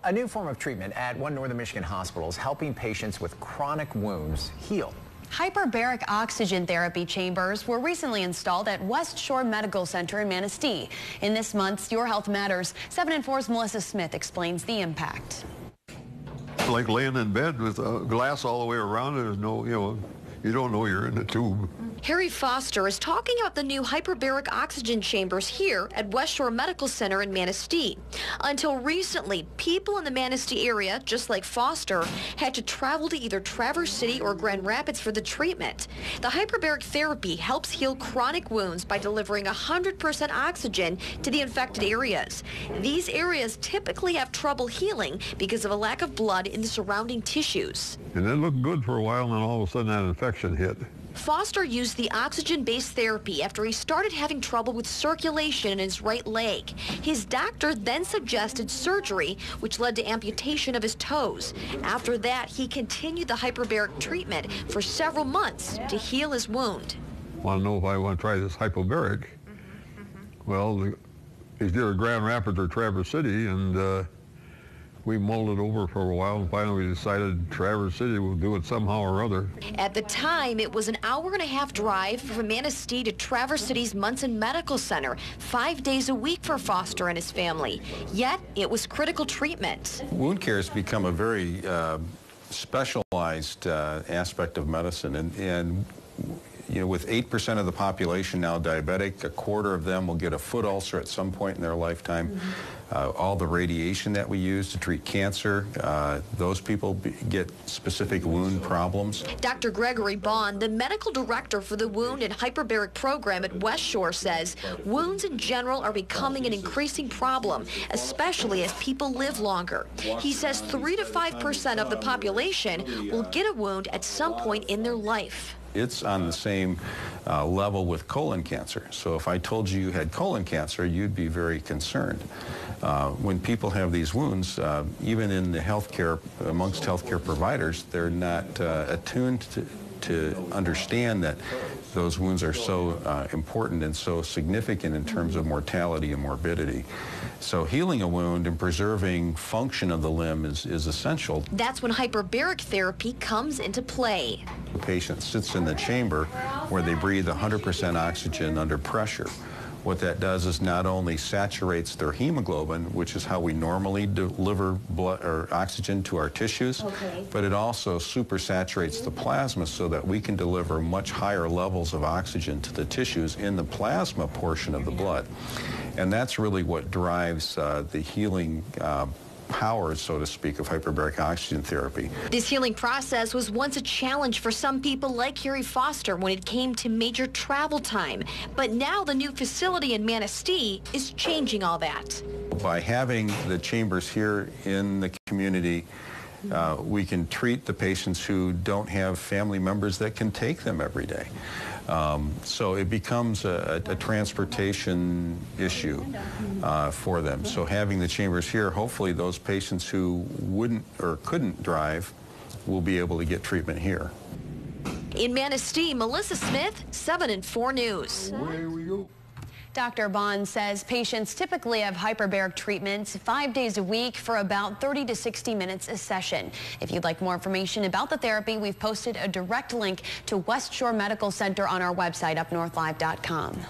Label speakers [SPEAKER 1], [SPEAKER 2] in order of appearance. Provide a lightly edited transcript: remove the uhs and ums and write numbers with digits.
[SPEAKER 1] A new form of treatment at one northern Michigan hospital is helping patients with chronic wounds heal.
[SPEAKER 2] Hyperbaric oxygen therapy chambers were recently installed at West Shore Medical Center in Manistee. In this month's Your Health Matters, 7 and 4's Melissa Smith explains the impact.
[SPEAKER 3] Like laying in bed with a glass all the way around it. There's no, you don't know you're in a tube.
[SPEAKER 4] Harry Foster is talking about the new hyperbaric oxygen chambers here at West Shore Medical Center in Manistee. Until recently, people in the Manistee area, just like Foster, had to travel to either Traverse City or Grand Rapids for the treatment. The hyperbaric therapy helps heal chronic wounds by delivering 100% oxygen to the infected areas. These areas typically have trouble healing because of a lack of blood in the surrounding tissues.
[SPEAKER 3] And it looked good for a while, and then all of a sudden that infection hit.
[SPEAKER 4] Foster used the oxygen-based therapy after he started having trouble with circulation in his right leg. His doctor then suggested surgery, which led to amputation of his toes. After that, he continued the hyperbaric treatment for several months to heal his wound.
[SPEAKER 3] Want to know if I want to try this hyperbaric? Well, it's either Grand Rapids or Traverse City, and we mulled it over for a while, and finally we decided Traverse City will do it somehow or other.
[SPEAKER 4] At the time, it was an hour-and-a-half drive from Manistee to Traverse City's Munson Medical Center, 5 days a week for Foster and his family. Yet, it was critical treatment.
[SPEAKER 5] Wound care has become a very specialized aspect of medicine, and with 8% of the population now diabetic, a quarter of them will get a foot ulcer at some point in their lifetime. All the radiation that we use to treat cancer, those people get specific wound problems.
[SPEAKER 4] Dr. Gregory Bond, the medical director for the Wound and Hyperbaric program at West Shore, says wounds in general are becoming an increasing problem, especially as people live longer. He says 3 to 5% of the population will get a wound at some point in their life.
[SPEAKER 5] It's on the same level with colon cancer. So if I told you you had colon cancer, you'd be very concerned. When people have these wounds, even in the amongst healthcare providers, they're not attuned to understand that those wounds are so important and so significant in terms of mortality and morbidity. So healing a wound and preserving function of the limb is essential.
[SPEAKER 4] That's when hyperbaric therapy comes into play.
[SPEAKER 5] The patient sits in the chamber where they breathe 100% oxygen under pressure. What that does is not only saturates their hemoglobin, which is how we normally deliver blood or oxygen to our tissues, but it also supersaturates the plasma so that we can deliver much higher levels of oxygen to the tissues in the plasma portion of the blood. And that's really what drives the healing powers, so to speak, of hyperbaric oxygen therapy.
[SPEAKER 4] This healing process was once a challenge for some people like Harry Foster when it came to major travel time. But now the new facility in Manistee is changing all that.
[SPEAKER 5] By having the chambers here in the community, we can treat the patients who don't have family members that can take them every day. So it becomes a transportation issue for them. So having the chambers here, hopefully those patients who wouldn't or couldn't drive will be able to get treatment here.
[SPEAKER 4] In Manistee, Melissa Smith, 7 and 4 News.
[SPEAKER 3] Away we go.
[SPEAKER 2] Dr. Bond says patients typically have hyperbaric treatments 5 days a week for about 30 to 60 minutes a session. If you'd like more information about the therapy, we've posted a direct link to West Shore Medical Center on our website, UpNorthLive.com.